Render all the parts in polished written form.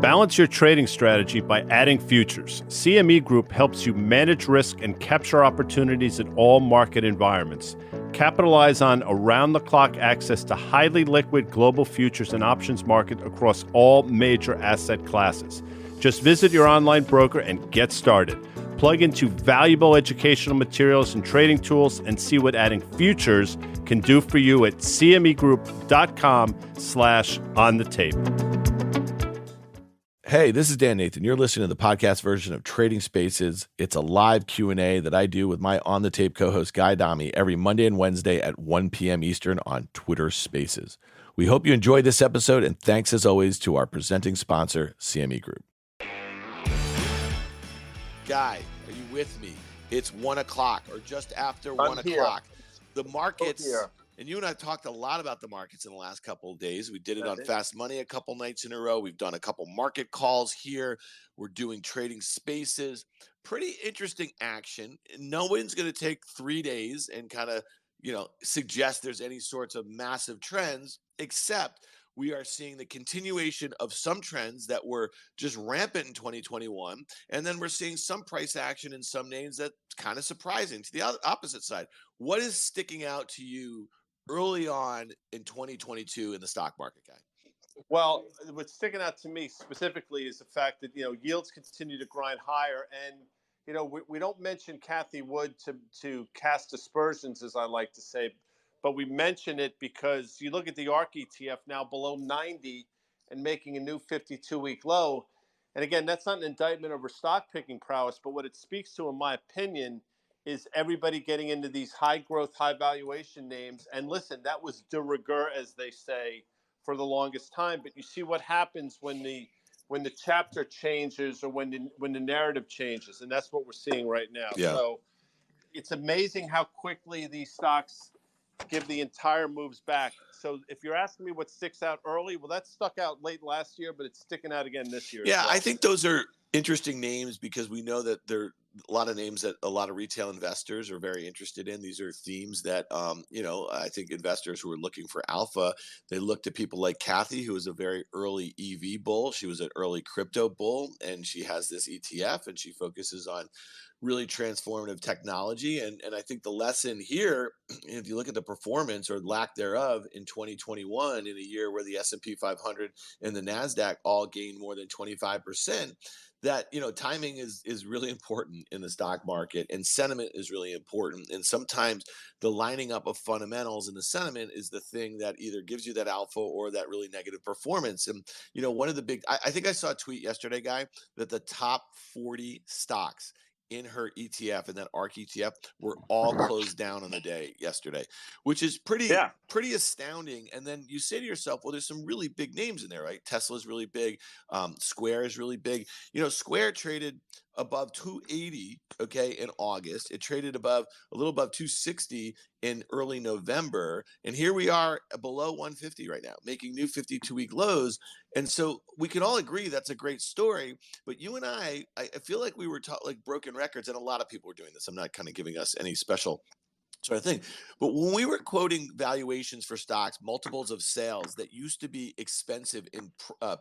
Balance your trading strategy by adding futures. CME Group helps you manage risk and capture opportunities in all market environments. Capitalize on around-the-clock access to highly liquid global futures and options market across all major asset classes. Just visit your online broker and get started. Plug into valuable educational materials and trading tools and see what adding futures can do for you at cmegroup.com/on-the-tape. Hey, this is Dan Nathan. You're listening to the podcast version of Trading Spaces. It's a live Q&A that I do with my on-the-tape co-host Guy Adami every Monday and Wednesday at 1 p.m. Eastern on Twitter Spaces. We hope you enjoyed this episode, and thanks as always to our presenting sponsor, CME Group. Guy, are you with me? It's 1 o'clock or just after 1 o'clock. The markets, and you and I talked a lot about the markets in the last couple of days. We did it on Fast Money a couple nights in a row. We've done a couple market calls here. We're doing Trading Spaces. Pretty interesting action. No one's going to take 3 days and kind of, suggest there's any sorts of massive trends, except we are seeing the continuation of some trends that were just rampant in 2021. And then we're seeing some price action in some names that's kind of surprising to the opposite side. What is sticking out to you early on in 2022 in the stock market, Guy? Well, what's sticking out to me specifically is the fact that, yields continue to grind higher. And, we don't mention Cathie Wood to cast aspersions, as I like to say, but we mention it because you look at the ARKK ETF now below 90 and making a new 52-week low. And again, that's not an indictment over stock picking prowess, but what it speaks to, in my opinion, is everybody getting into these high growth, high valuation names. And listen, that was de rigueur, as they say, for the longest time. But you see what happens when the chapter changes or when the narrative changes, and that's what we're seeing right now. Yeah. So it's amazing how quickly these stocks give the entire moves back. So if you're asking me what sticks out early, well, that stuck out late last year, but it's sticking out again this year. Yeah, as well. I think those are interesting names because we know that there are a lot of names that a lot of retail investors are very interested in. These are themes that, I think investors who are looking for alpha, they looked at people like Cathie, who was a very early EV bull. She was an early crypto bull, and she has this ETF, and she focuses on really transformative technology. And I think the lesson here, if you look at the performance or lack thereof in 2021, in a year where the S&P 500 and the NASDAQ all gained more than 25%, that, timing is really important in the stock market, and sentiment is really important. And sometimes the lining up of fundamentals and the sentiment is the thing that either gives you that alpha or that really negative performance. And, one of the big, I think I saw a tweet yesterday, Guy, that the top 40 stocks in her ETF and that ARK ETF were all closed down on the day yesterday, which is pretty astounding. And then you say to yourself, well, there's some really big names in there, right? Tesla's really big. Square is really big. Square traded above 280, in August. It traded a little above 260 in early November. And here we are below 150 right now, making new 52-week lows. And so we can all agree that's a great story. But you and I feel like we were taught like broken records, and a lot of people were doing this. I'm not kind of giving us any special sort of thing. But when we were quoting valuations for stocks, multiples of sales that used to be expensive in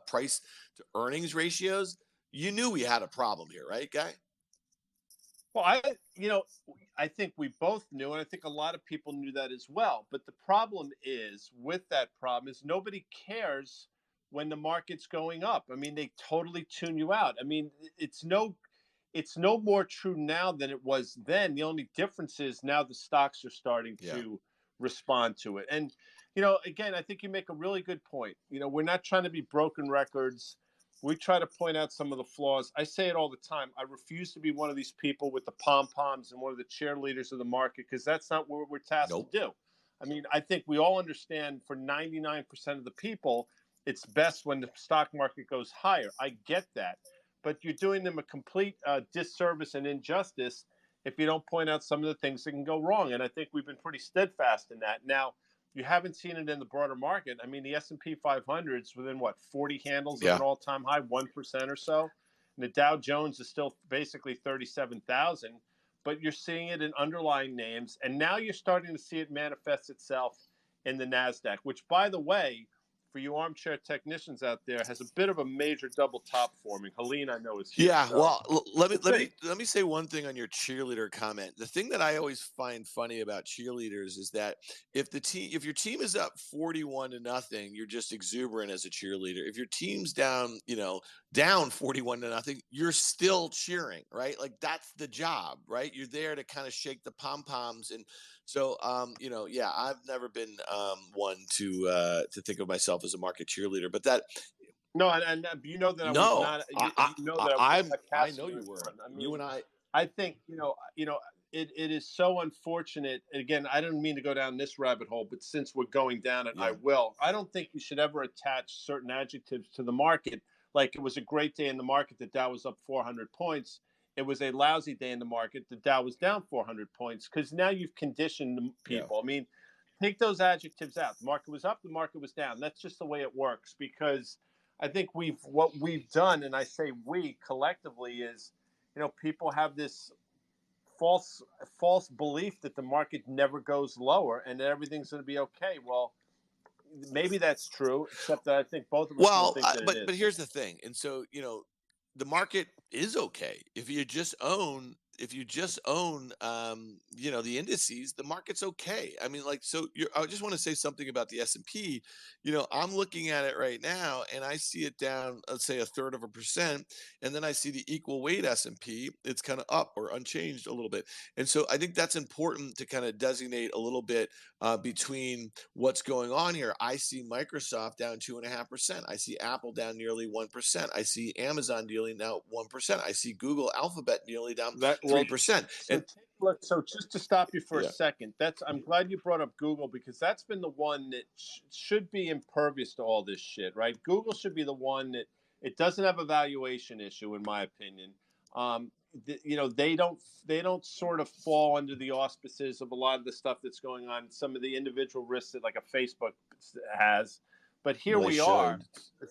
price to earnings ratios, you knew we had a problem here, right, Guy? Well, I think we both knew, and I think a lot of people knew that as well. But the problem is, with that problem, is nobody cares when the market's going up. I mean, they totally tune you out. I mean, it's no more true now than it was then. The only difference is now the stocks are starting to respond to it. And, again, I think you make a really good point. We're not trying to be broken records. We try to point out some of the flaws. I say it all the time. I refuse to be one of these people with the pom-poms and one of the cheerleaders of the market, because that's not what we're tasked to do. I mean, I think we all understand for 99% of the people, it's best when the stock market goes higher. I get that. But you're doing them a complete disservice and injustice if you don't point out some of the things that can go wrong. And I think we've been pretty steadfast in that. Now, you haven't seen it in the broader market. I mean, the S&P 500 is within, 40 handles of an all-time high, 1% or so. And the Dow Jones is still basically 37,000. But you're seeing it in underlying names. And now you're starting to see it manifest itself in the NASDAQ, which, by the way, for you armchair technicians out there, has a bit of a major double top forming. Helene, I know, is here. Yeah, So well, let me we'll let see. me let me say one thing on your cheerleader comment. The thing that I always find funny about cheerleaders is that if your team is up 41 to nothing, you're just exuberant as a cheerleader. If your team's down, down 41 to nothing, you're still cheering, right? Like that's the job, right? You're there to kind of shake the pom-poms. And so yeah, I've never been one to think of myself as a market cheerleader, but that No, and you know that I was no, not. You know that I was not I casting know you it were. front. I You mean, and I. I think it is so unfortunate. Again, I don't mean to go down this rabbit hole, but since we're going down it, I Yeah. will. I don't think you should ever attach certain adjectives to the market. Like it was a great day in the market, the Dow was up 400 points. It was a lousy day in the market, the Dow was down 400 points, because now you've conditioned Yeah. people. I mean, take those adjectives out. The market was up, the market was down. That's just the way it works, because I think what we've done, and I say we collectively, is people have this false belief that the market never goes lower and that everything's going to be okay. Well, maybe that's true, except that I think both of us don't Well, think that it but is. here's the thing, and so the market is okay if you just own the indices. The market's okay. I mean, like, so I just want to say something about the S&P. I'm looking at it right now and I see it down, let's say, 1/3%, and then I see the equal weight S&P, it's kind of up or unchanged a little bit. And so I think that's important to kind of designate a little bit between what's going on here. I see Microsoft down 2.5%. I see Apple down nearly 1%. I see Amazon nearly now 1%. I see Google Alphabet nearly down That well, 3%. so And take a look. So just to stop you for a yeah, second, I'm glad you brought up Google, because that's been the one that should be impervious to all this shit, right? Google should be the one that it doesn't have a valuation issue, in my opinion. Um, they don't sort of fall under the auspices of a lot of the stuff that's going on. Some of the individual risks that like a Facebook has, but here well, they we are. should. The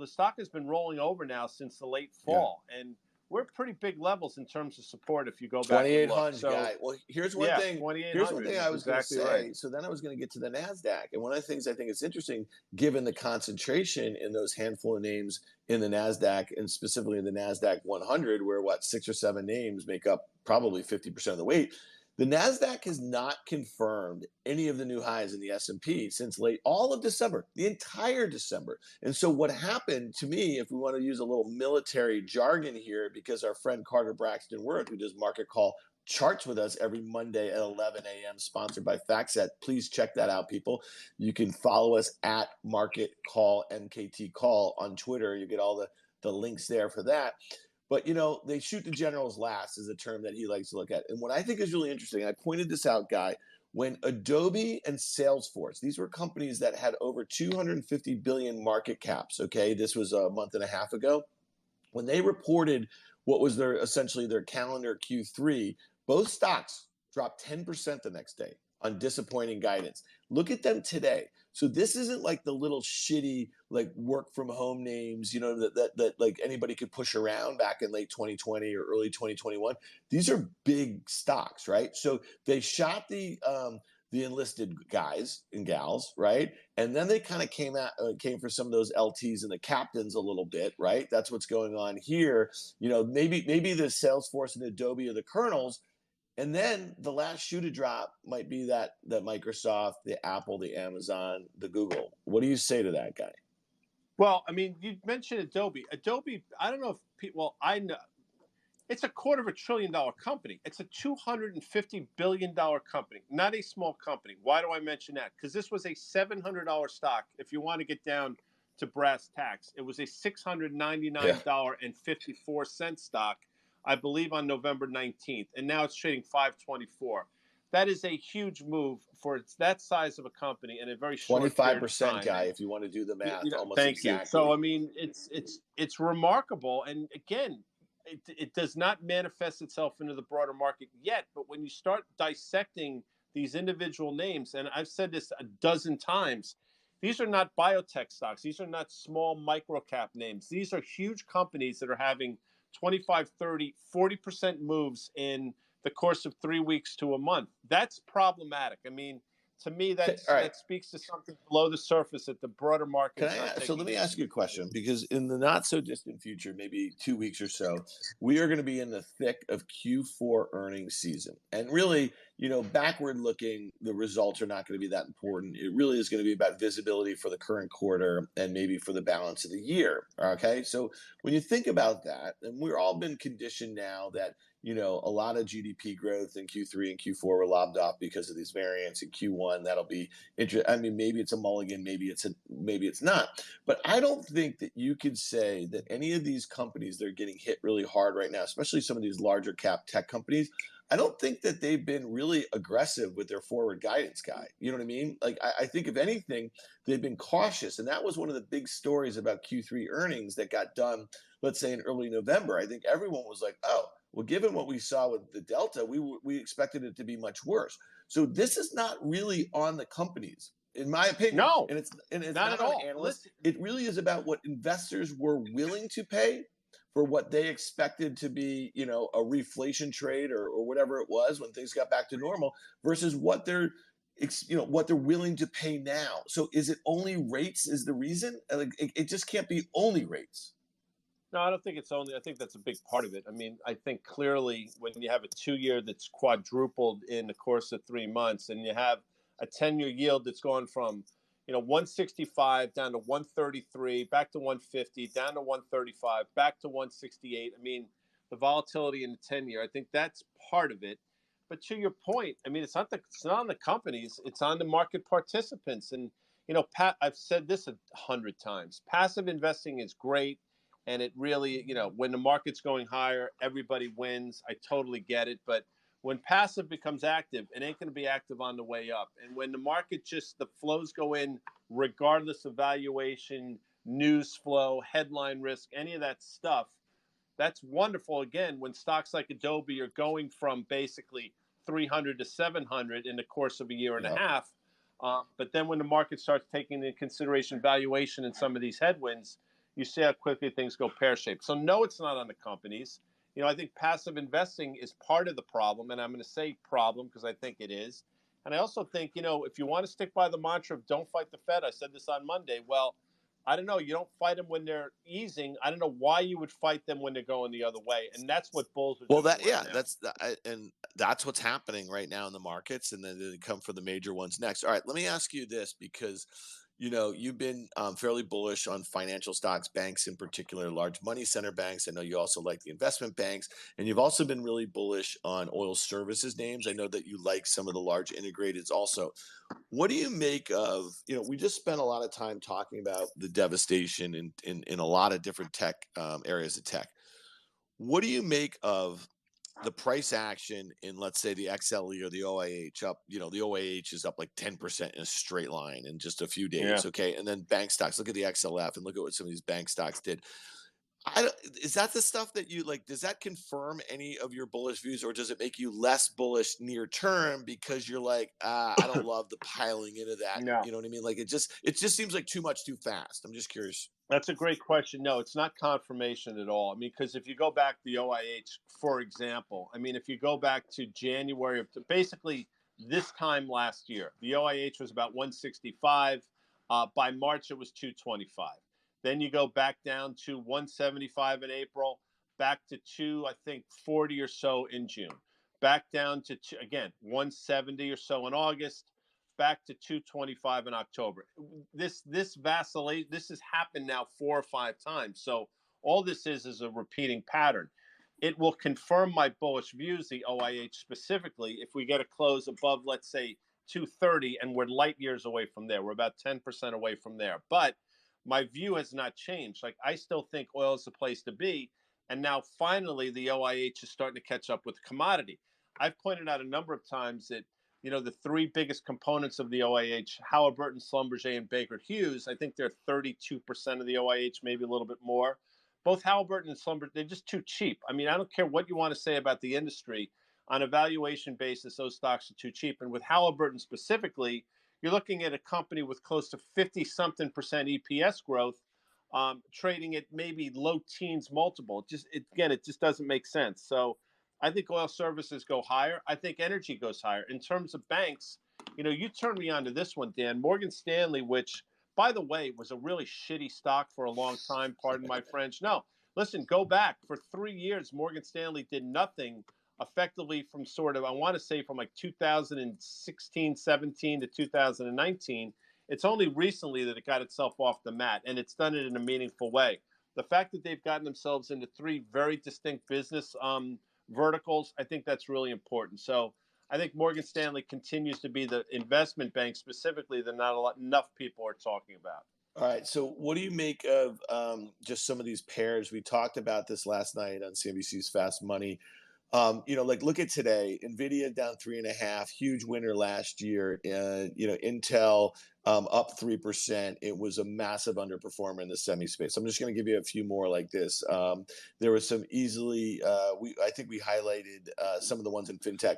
stock has been rolling over now since the late Yeah. fall, and we're at pretty bbig levels in terms of support if you go back and look. 2800 So guy. Well, here's one yeah, thing. Here's one 2,800 thing I is was going to exactly right. say. So then I was going to get to the Nasdaq, and one of the things I think is interesting, given the concentration in those handful of names in the Nasdaq, and specifically in the Nasdaq 100, where what 6 or 7 names make up probably 50% of the weight. The Nasdaq has not confirmed any of the new highs in the S&P since late all of December, the entire December. And so what happened to me, if we want to use a little military jargon here, because our friend Carter Braxton Worth, who does Market Call charts with us every Monday at 11 a.m., sponsored by FactSet. Please check that out, people. You can follow us at Market Call, MKT Call on Twitter. You get all the links there for that. But, they shoot the generals last is a term that he likes to look at. And what I think is really interesting, I pointed this out, Guy, when Adobe and Salesforce, these were companies that had over 250 billion market caps, okay? This was a month and a half ago. When they reported what was essentially their calendar Q3, both stocks dropped 10% the next day on disappointing guidance. Look at them today. So this isn't like the little shitty like work from home names, that like anybody could push around back in late 2020 or early 2021. These are big stocks, right? So they shot the enlisted guys and gals, right? And then they kind of came for some of those LTs and the captains a little bit, right? That's what's going on here. Maybe the Salesforce and Adobe are the colonels, and then the last shoe to drop might be that Microsoft, the Apple, the Amazon, the Google. What do you say to that, Guy? Well, I mean, you mentioned Adobe. Adobe, I don't know if people. Well, I know it's a $250 billion company. It's a $250 billion company, not a small company. Why do I mention that? Because this was a $700 stock. If you want to get down to brass tacks, it was a $699.54 stock, I believe, on November 19th, and now it's trading 524. That is a huge move for that size of a company in a very short period of 25%, time. Guy, And if you want to do the math, almost thank you. So exactly. I mean, it's remarkable, and again, it does not manifest itself into the broader market yet. But when you start dissecting these individual names, and I've said this a dozen times, these are not biotech stocks. These are not small micro cap names. These are huge companies that are having 25, 30, 40% moves in the course of 3 weeks to a month. That's problematic. I mean, to me, All right. that speaks to something below the surface that the broader Can market's I? not So let taking me into ask you a consideration. question, because in the not so distant future, maybe 2 weeks or so, we are going to be in the thick of Q4 earnings season. And really, backward looking, the results are not going to be that important. It really is going to be about visibility for the current quarter and maybe for the balance of the year. Okay. So when you think about that, and we're all been conditioned now that, a lot of GDP growth in Q3 and Q4 were lobbed off because of these variants. In Q1, that'll be interesting. I mean, maybe it's a mulligan, maybe it's not. But I don't think that you could say that any of these companies that are getting hit really hard right now, especially some of these larger cap tech companies, I don't think that they've been really aggressive with their forward guidance guide. You know what I mean? Like, I think if anything, they've been cautious. And that was one of the big stories about Q3 earnings that got done, let's say in early November. I think everyone was like, oh, well, given what we saw with the Delta, we expected it to be much worse. So this is not really on the companies, in my opinion, No, and it's not not at on all. analysts. Listen, It really is about what investors were willing to pay for what they expected to be, a reflation trade or whatever it was when things got back to normal, versus what what they're willing to pay now. So is it only rates is the reason? Like, it just can't be only rates. no, I don't think it's only. I think that's a big part of it. I mean, I think clearly when you have a 2 year that's quadrupled in the course of 3 months, and you have a 10-year yield that's gone from 165 down to 133, back to 150, down to 135, back to 168. I mean, the volatility in the 10-year. I think that's part of it. But to your point, I mean, it's not on the companies. It's on the market participants. And Pat, I've said this 100 times. Passive investing is great. And it really, when the market's going higher, everybody wins. I totally get it. But when passive becomes active, it ain't going to be active on the way up. And when the market the flows go in, regardless of valuation, news flow, headline risk, any of that stuff, that's wonderful. Again, when stocks like Adobe are going from basically 300 to 700 in the course of a year and a Yeah. half. But then when the market starts taking into consideration valuation and some of these headwinds, you see how quickly things go pear-shaped. So no, it's not on the companies. I think passive investing is part of the problem, and I'm going to say problem because I think it is. And I also think, if you want to stick by the mantra of don't fight the Fed, I said this on Monday. Well, I don't know. You don't fight them when they're easing. I don't know why you would fight them when they're going the other way. And that's what bulls are Well, doing right now. and that's what's happening right now in the markets, and then they come for the major ones next. All right, let me ask you this, because you've been fairly bullish on financial stocks, banks in particular, large money center banks. I know you also like the investment banks, and you've also been really bullish on oil services names. I know that you like some of the large integrateds also. What do you make of, we just spent a lot of time talking about the devastation in a lot of different tech areas of tech. What do you make of the price action in, let's say, the XLE or the OIH up? The OIH is up like 10% in a straight line in just a few Yeah. days. Okay. And then bank stocks, look at the XLF and look at what some of these bank stocks did. Is that the stuff that you like? Does that confirm any of your bullish views, or does it make you less bullish near term because you're like, I don't love the piling into that? No. You know what I mean? Like, it just seems like too much too fast. I'm just curious. That's a great question. No, it's not confirmation at all. I mean, because if you go back to the OIH, for example, I mean, if you go back to January of basically this time last year, the OIH was about 165. By March, it was 225. Then you go back down to 175 in April, back to I think 40 or so in June, back down to again 170 or so in August, back to 225 in October. This vacillate, this has happened now 4 or 5 times. So all this is a repeating pattern. It will confirm my bullish views, the OIH specifically, if we get a close above, let's say, 230, and we're light years away from there. We're about 10% away from there. But my view has not changed. Like, I still think oil is the place to be. And now finally the OIH is starting to catch up with commodity. I've pointed out a number of times that the 3 biggest components of the OIH, Halliburton, Schlumberger, and Baker Hughes, I think they're 32% of the OIH, maybe a little bit more. Both Halliburton and Schlumberger, they're just too cheap. I mean, I don't care what you want to say about the industry. On a valuation basis, those stocks are too cheap. And with Halliburton specifically, you're looking at a company with close to 50-something% EPS growth, trading at maybe low teens multiple. It just doesn't make sense. So I think oil services go higher. I think energy goes higher. In terms of banks, You turned me on to this one, Dan. Morgan Stanley, which, by the way, was a really shitty stock for a long time. Pardon my French. No, listen, go back for 3 years. Morgan Stanley did nothing effectively from sort of, I want to say, from like 2016, 17 to 2019. It's only recently that it got itself off the mat, and it's done it in a meaningful way. The fact that they've gotten themselves into three very distinct business verticals, I think that's really important. So I think Morgan Stanley continues to be the investment bank specifically that enough people are talking about. All right. So, what do you make of just some of these pairs? We talked about this last night on CNBC's Fast Money. Like look at today, Nvidia down 3.5, huge winner last year. Intel up 3%. It was a massive underperformer in the semi space. I'm just going to give you a few more like this. There was some easily, I think we highlighted some of the ones in fintech.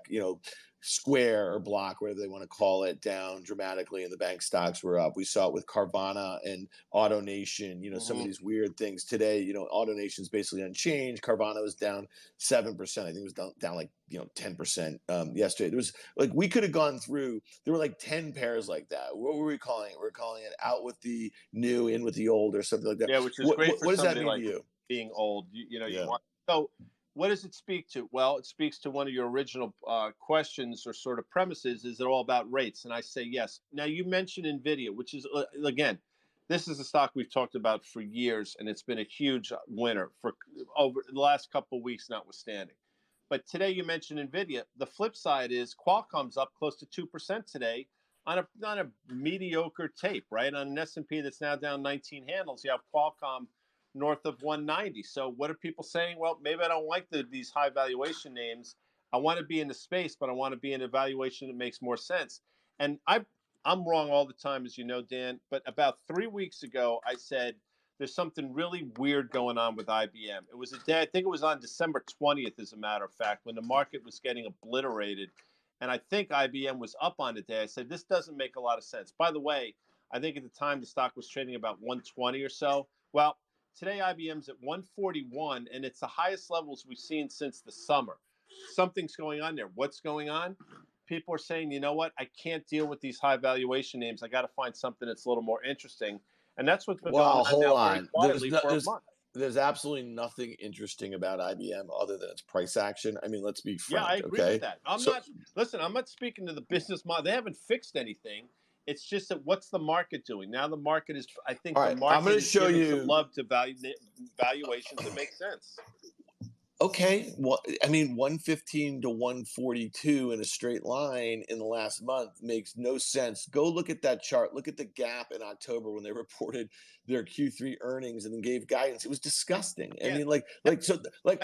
Square or Block, whatever they want to call it, down dramatically, and the bank stocks were up. We saw it with Carvana and AutoNation. Some of these weird things today. AutoNation's basically unchanged. Carvana was down 7%. I think it was down like 10% yesterday. There was like we could have gone through. There were like 10 pairs like that. What were we calling it? We're calling it out with the new, in with the old, or something like that. Yeah, which is great for what does that somebody mean like to you? being old. You Yeah. want so. What does it speak to? Well, it speaks to one of your original questions or sort of premises. Is it all about rates? And I say yes. Now, you mentioned NVIDIA, which is, again, this is a stock we've talked about for years, and it's been a huge winner for over the last couple of weeks, notwithstanding. But today you mentioned NVIDIA. The flip side is Qualcomm's up close to 2% today on a mediocre tape, right? On an S&P that's now down 19 handles, you have Qualcomm north of 190. So what are people saying? Well, maybe I don't like these high valuation names. I want to be in the space, but I want to be in a valuation that makes more sense. And I'm wrong all the time, as you know, Dan. But about 3 weeks ago, I said there's something really weird going on with IBM. It was a day, I think it was on December 20th, as a matter of fact, when the market was getting obliterated. And I think IBM was up on the day. I said, this doesn't make a lot of sense. By the way, I think at the time the stock was trading about 120 or so. Well, today, IBM's at 141, and it's the highest levels we've seen since the summer. Something's going on there. What's going on? People are saying, you know what? I can't deal with these high valuation names. I got to find something that's a little more interesting. And that's what's been going on Hold now very on. quietly for a month. There's absolutely nothing interesting about IBM other than its price action. I mean, let's be Yeah, I frank, agree okay? with that. I'm not speaking to the business model. They haven't fixed anything. It's just that what's the market doing? Now the market is, I think All the right, I'm market going to is show giving some you. love to valuations that make sense. Okay, well, I mean, 115 to 142 in a straight line in the last month makes no sense. Go look at that chart. Look at the gap in October when they reported their Q3 earnings and then gave guidance. It was disgusting. I mean, all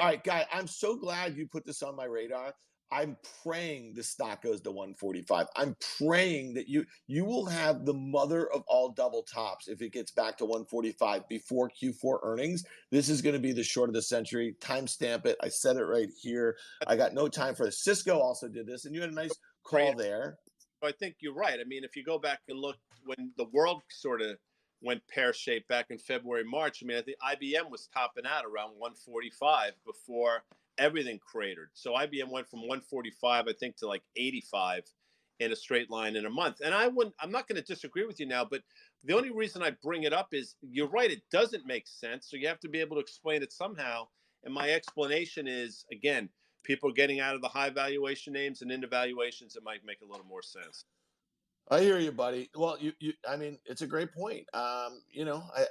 right, guy, I'm so glad you put this on my radar. I'm praying the stock goes to 145. I'm praying that you will have the mother of all double tops if it gets back to 145 before Q4 earnings. This is going to be the short of the century. Timestamp it. I said it right here. I got no time for this. Cisco also did this, and you had a nice call there. I think you're right. I mean, if you go back and look when the world sort of went pear-shaped back in February, March, I mean, I think IBM was topping out around 145 before everything cratered. So IBM went from 145, I think, to like 85 in a straight line in a month. And I'm not going to disagree with you now, but the only reason I bring it up is you're right. It doesn't make sense. So you have to be able to explain it somehow. And my explanation is, again, people are getting out of the high valuation names and into valuations that might make a little more sense. I hear you, buddy. Well, I mean, it's a great point. I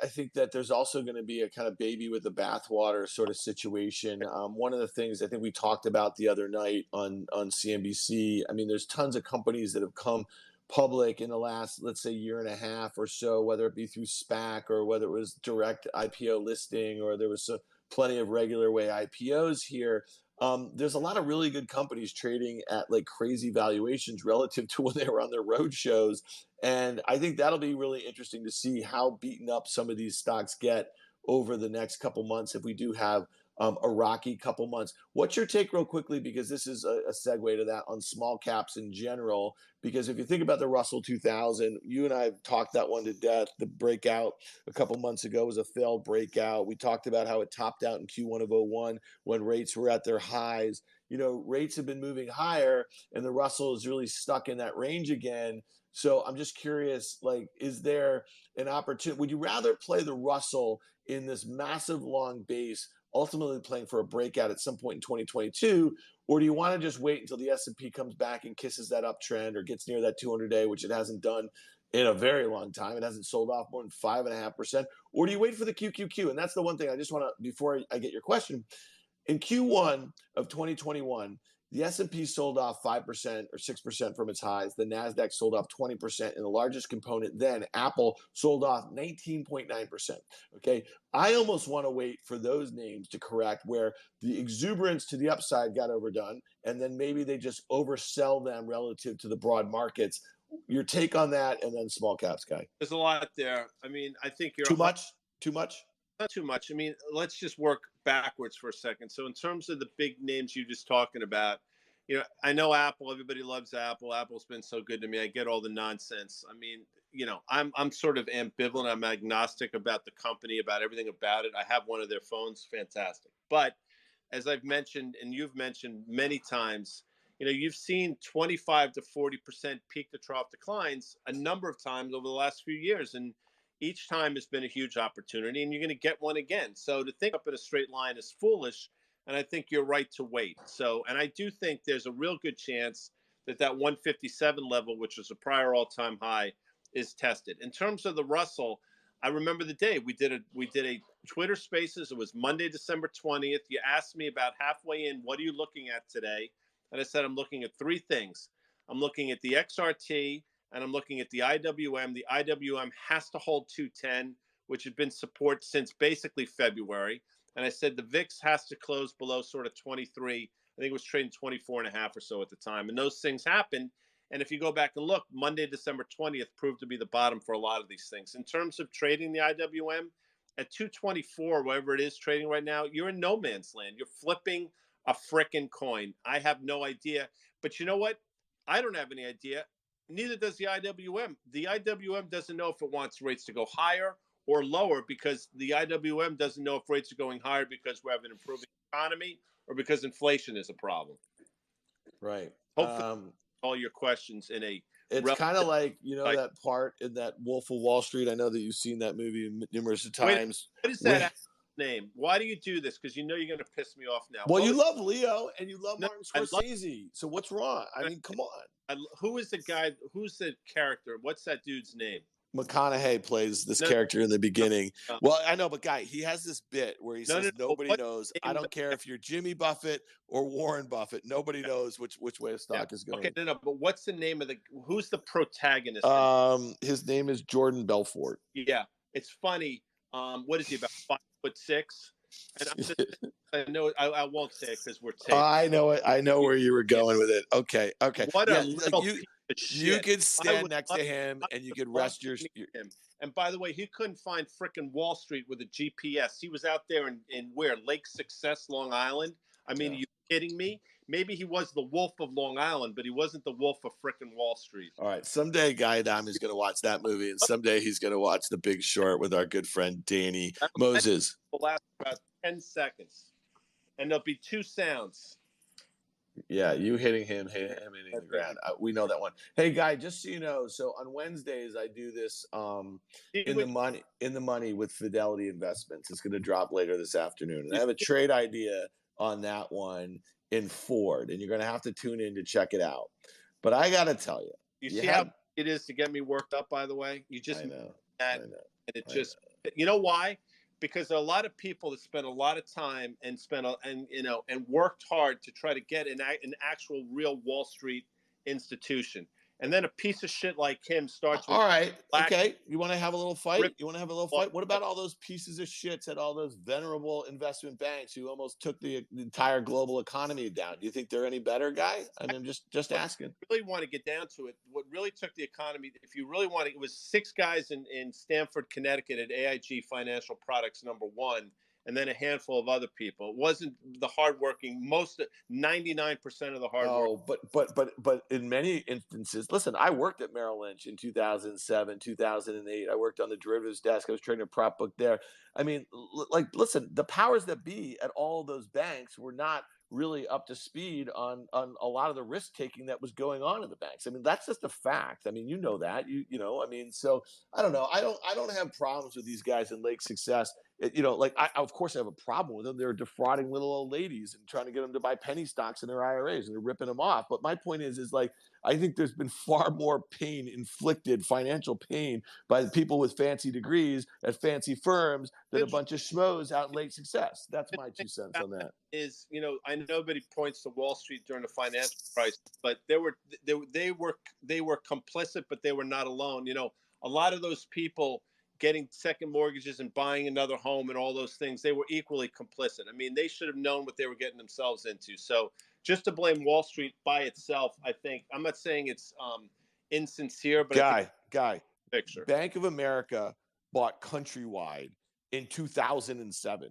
think that there's also going to be a kind of baby with the bathwater sort of situation. One of the things I think we talked about the other night on CNBC, I mean, there's tons of companies that have come public in the last, let's say, year and a half or so, whether it be through SPAC or whether it was direct IPO listing or there was plenty of regular way IPOs here. There's a lot of really good companies trading at like crazy valuations relative to when they were on their road shows. And I think that'll be really interesting to see how beaten up some of these stocks get over the next couple months if we do have a rocky couple months. What's your take, real quickly, because this is a segue to that, on small caps in general? Because if you think about the Russell 2000, you and I have talked that one to death. The breakout a couple months ago was a failed breakout. We talked about how it topped out in Q1 of '01 when rates were at their highs. Rates have been moving higher, and the Russell is really stuck in that range again. So I'm just curious, like, is there an opportunity? Would you rather play the Russell in this massive long base, ultimately playing for a breakout at some point in 2022, or do you want to just wait until the S&P comes back and kisses that uptrend or gets near that 200-day, which it hasn't done in a very long time? It hasn't sold off more than 5.5%. Or do you wait for the QQQ? And that's the one thing I just want to, before I get your question, in Q1 of 2021, the S&P sold off 5% or 6% from its highs. The NASDAQ sold off 20%, and the largest component then, Apple, sold off 19.9%. Okay, I almost want to wait for those names to correct, where the exuberance to the upside got overdone, and then maybe they just oversell them relative to the broad markets. Your take on that, and then small caps, guy. There's a lot there. I mean, I think you're Too much? Too much? Not too much. I mean, let's just work backwards for a second. So in terms of the big names you're just talking about, I know Apple, everybody loves Apple. Apple's been so good to me. I get all the nonsense. I mean, I'm sort of ambivalent. I'm agnostic about the company, about everything about it. I have one of their phones, fantastic. But as I've mentioned, and you've mentioned many times, you've seen 25 to 40% peak to trough declines a number of times over the last few years. And each time has been a huge opportunity, and you're going to get one again. So to think up in a straight line is foolish, and I think you're right to wait. So, and I do think there's a real good chance that 157 level, which was a prior all-time high, is tested. In terms of the Russell, I remember the day we did a Twitter Spaces. It was Monday, December 20th. You asked me about halfway in, what are you looking at today? And I said, I'm looking at three things. I'm looking at the XRT, and I'm looking at the IWM. The IWM has to hold 210, which had been support since basically February. And I said the VIX has to close below sort of 23. I think it was trading 24 and a half or so at the time. And those things happened. And if you go back and look, Monday, December 20th proved to be the bottom for a lot of these things. In terms of trading the IWM, at 224, whatever it is trading right now, you're in no man's land. You're flipping a frickin' coin. I have no idea. But you know what? I don't have any idea. Neither does the IWM. The IWM doesn't know if it wants rates to go higher or lower, because the IWM doesn't know if rates are going higher because we have an improving economy or because inflation is a problem. Right. Hopefully, all your questions in a. It's kind of like, that part in that Wolf of Wall Street. I know that you've seen that movie numerous of times. What is that name? Why do you do this? Because you're going to piss me off now. Well, you love Leo and you love Martin Scorsese. So what's wrong? I mean, come on. Who is the guy? Who's the character? What's that dude's name? McConaughey plays this character in the beginning. Well, I know, but guy, he has this bit where he says nobody knows. I don't care if you're Jimmy Buffett or Warren Buffett. Nobody knows which way a stock is going. Okay, but what's the name of who's the protagonist? His name is Jordan Belfort. Yeah, it's funny. What is he, about 5'6"? And I know I won't say it because we're taking. I know it. I know where you were going with it. Okay. What a little you could stand next to him and you could rest your. And by the way, he couldn't find frickin' Wall Street with a GPS. He was out there in where? Lake Success, Long Island. I mean, are you kidding me? Maybe he was the wolf of Long Island, but he wasn't the wolf of frickin' Wall Street. All right. Someday Guy Adami is going to watch that movie, and someday he's going to watch The Big Short with our good friend Danny Moses. Will last about 10 seconds, and there'll be two sounds. Yeah, you hitting him hitting the ground. We know that one. Hey, Guy, just so you know, so on Wednesdays I do this in the money with Fidelity Investments. It's going to drop later this afternoon, and I have a trade idea on that one in Ford, and you're going to have to tune in to check it out. But I got to tell you, you see how it is to get me worked up. By the way, you just I know, and it just you know why? Because there are a lot of people that spend a lot of time and worked hard to try to get an actual real Wall Street institution. And then a piece of shit like him starts with. All right. Okay. You want to have a little fight? What about all those pieces of shits at all those venerable investment banks who almost took the entire global economy down? Do you think they're any better, Guy? I mean, I'm just asking. I really want to get down to it. What really took the economy, if you really want to, it was 6 guys in Stamford, Connecticut at AIG Financial Products #1. and then a handful of other people. It wasn't the hardworking, 99% of the hard work. Oh, but in many instances, listen, I worked at Merrill Lynch in 2007, 2008. I worked on the derivatives desk. I was trading a prop book there. I mean, listen, the powers that be at all those banks were not really up to speed on a lot of the risk taking that was going on in the banks. I mean, that's just a fact. I mean, you know that. I mean, so I don't know. I don't have problems with these guys in Lake Success. Like I of course I have a problem with them. They're defrauding little old ladies and trying to get them to buy penny stocks in their IRAs, and they're ripping them off. But my point is like I think there's been far more pain inflicted, financial pain, by the people with fancy degrees at fancy firms than a bunch of schmoes out in Lake Success. That's my 2 cents on that. Is, I know nobody points to Wall Street during the financial crisis, but they were complicit, but they were not alone. A lot of those people getting second mortgages and buying another home and all those things, they were equally complicit. I mean, they should have known what they were getting themselves into. So just to blame Wall Street by itself, I think, I'm not saying it's insincere, but I think picture. Bank of America bought Countrywide in 2007.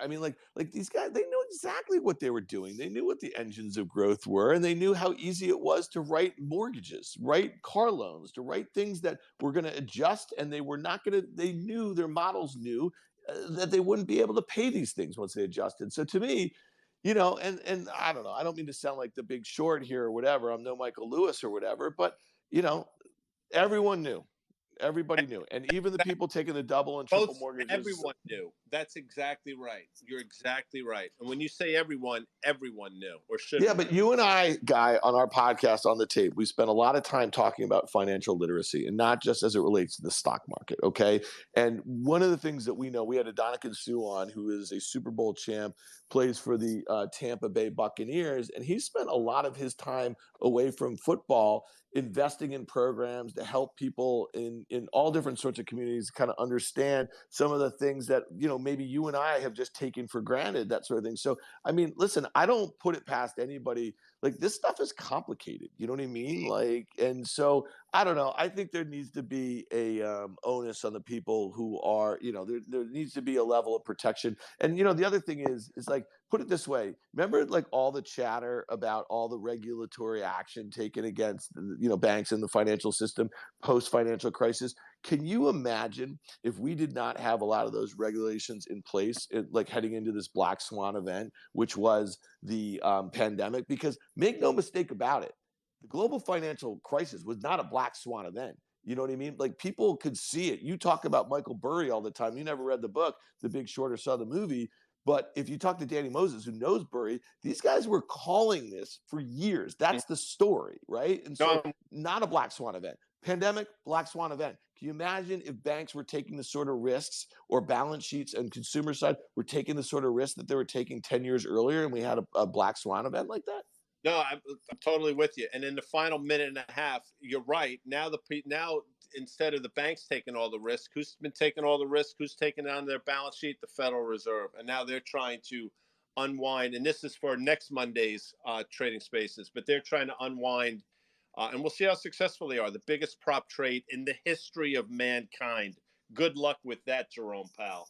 I mean, like these guys, they know exactly what they were doing. They knew what the engines of growth were, and they knew how easy it was to write mortgages, write car loans, to write things that were going to adjust, and they were not going to. They knew, their models knew that they wouldn't be able to pay these things once they adjusted. So to me, and I don't know. I don't mean to sound like the Big Short here or whatever. I'm no Michael Lewis or whatever, but everyone knew. Everybody knew, and even the people taking the double and triple mortgages. Everyone knew. That's exactly right. You're exactly right. And when you say everyone knew or should. Yeah, but you and I, Guy, on our podcast On the Tape, we spent a lot of time talking about financial literacy, and not just as it relates to the stock market. Okay, and one of the things that we know, we had Adami Sue on, who is a Super Bowl champ, plays for the Tampa Bay Buccaneers, and he spent a lot of his time away from football investing in programs to help people in all different sorts of communities kind of understand some of the things that maybe you and I have just taken for granted, that sort of thing. So I mean, listen, I don't put it past anybody. Like, this stuff is complicated, you know what I mean? Like, and so I don't know. I think there needs to be a onus on the people who are, there needs to be a level of protection. And the other thing is like, put it this way. Remember, like, all the chatter about all the regulatory action taken against banks in the financial system post financial crisis. Can you imagine if we did not have a lot of those regulations in place, like heading into this black swan event, which was the pandemic? Because make no mistake about it, the global financial crisis was not a black swan event. You know what I mean? Like, people could see it. You talk about Michael Burry all the time. You never read the book, The Big Short, or saw the movie. But if you talk to Danny Moses, who knows Burry, these guys were calling this for years. That's the story, right? And so, not a black swan event. Pandemic, black swan event. Can you imagine if banks were taking the sort of risks, or balance sheets and consumer side were taking the sort of risks that they were taking 10 years earlier, and we had a black swan event like that? No, I'm totally with you. And in the final minute and a half, you're right. Now instead of the banks taking all the risk, who's been taking all the risk? Who's taking on their balance sheet? The Federal Reserve. And now they're trying to unwind. And this is for next Monday's trading spaces, but they're trying to unwind. And we'll see how successful they are. The biggest prop trade in the history of mankind. Good luck with that, Jerome Powell.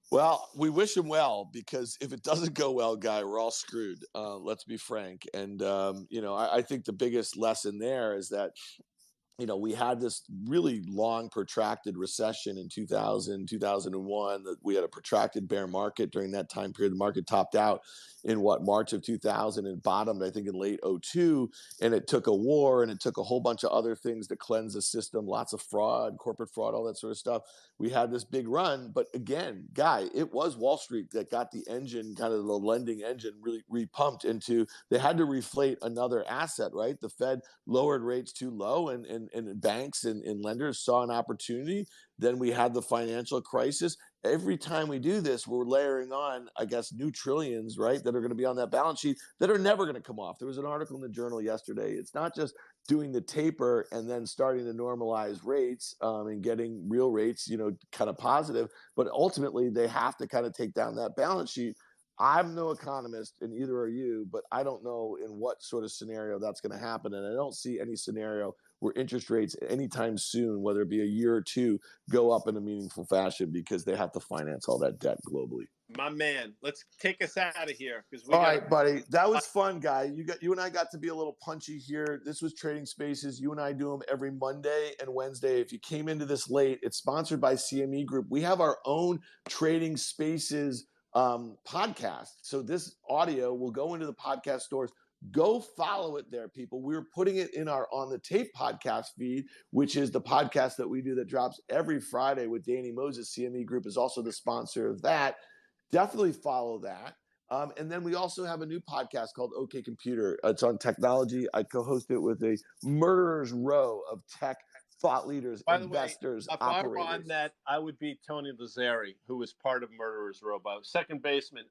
Well, we wish him well, because if it doesn't go well, Guy, we're all screwed. Let's be frank. And, I think the biggest lesson there is that, we had this really long, protracted recession in 2000, 2001, that we had a protracted bear market during that time period. The market topped out in March of 2000, and bottomed, I think, in late 2002. And it took a war, and it took a whole bunch of other things to cleanse the system, lots of fraud, corporate fraud, all that sort of stuff. We had this big run. But again, Guy, it was Wall Street that got the engine, kind of the lending engine, really repumped into, they had to reflate another asset, right? The Fed lowered rates too low, and banks and lenders saw an opportunity. Then we had the financial crisis. Every time we do this, we're layering on, I guess, new trillions, right, that are going to be on that balance sheet that are never going to come off. There was an article in the Journal yesterday. It's not just doing the taper and then starting to normalize rates and getting real rates, kind of positive, but ultimately they have to kind of take down that balance sheet. I'm no economist, and either are you, but I don't know in what sort of scenario that's going to happen. And I don't see any scenario where interest rates anytime soon, whether it be a year or two, go up in a meaningful fashion because they have to finance all that debt globally. My man, let's take us out of here because all right, buddy. That was fun, guy. You and I got to be a little punchy here. This was Trading Spaces. You and I do them every Monday and Wednesday. If you came into this late, it's sponsored by CME Group. We have our own Trading Spaces podcast. So this audio will go into the podcast stores. Go follow it there, people. We're putting it in our On the Tape podcast feed, which is the podcast that we do that drops every Friday with Danny Moses. CME Group is also the sponsor of that. Definitely follow that. And then we also have a new podcast called OK Computer. It's on technology. I co-host it with a murderer's row of tech thought leaders, investors, if operators. I were on that, I would be Tony Lazzari, who was part of Murderer's Row, second baseman.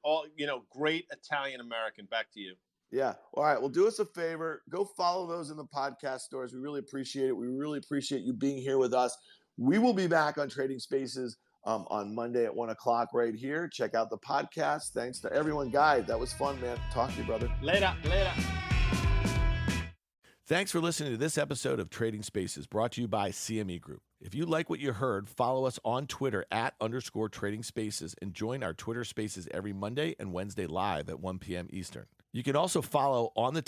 Great Italian American. Back to you. Yeah. All right. Well, do us a favor. Go follow those in the podcast stores. We really appreciate it. We really appreciate you being here with us. We will be back on Trading Spaces on Monday at 1 o'clock right here. Check out the podcast. Thanks to everyone. Guy, that was fun, man. Talk to you, brother. Later. Thanks for listening to this episode of Trading Spaces, brought to you by CME Group. If you like what you heard, follow us on Twitter @_Trading Spaces and join our Twitter Spaces every Monday and Wednesday live at 1 p.m. Eastern. You can also follow On the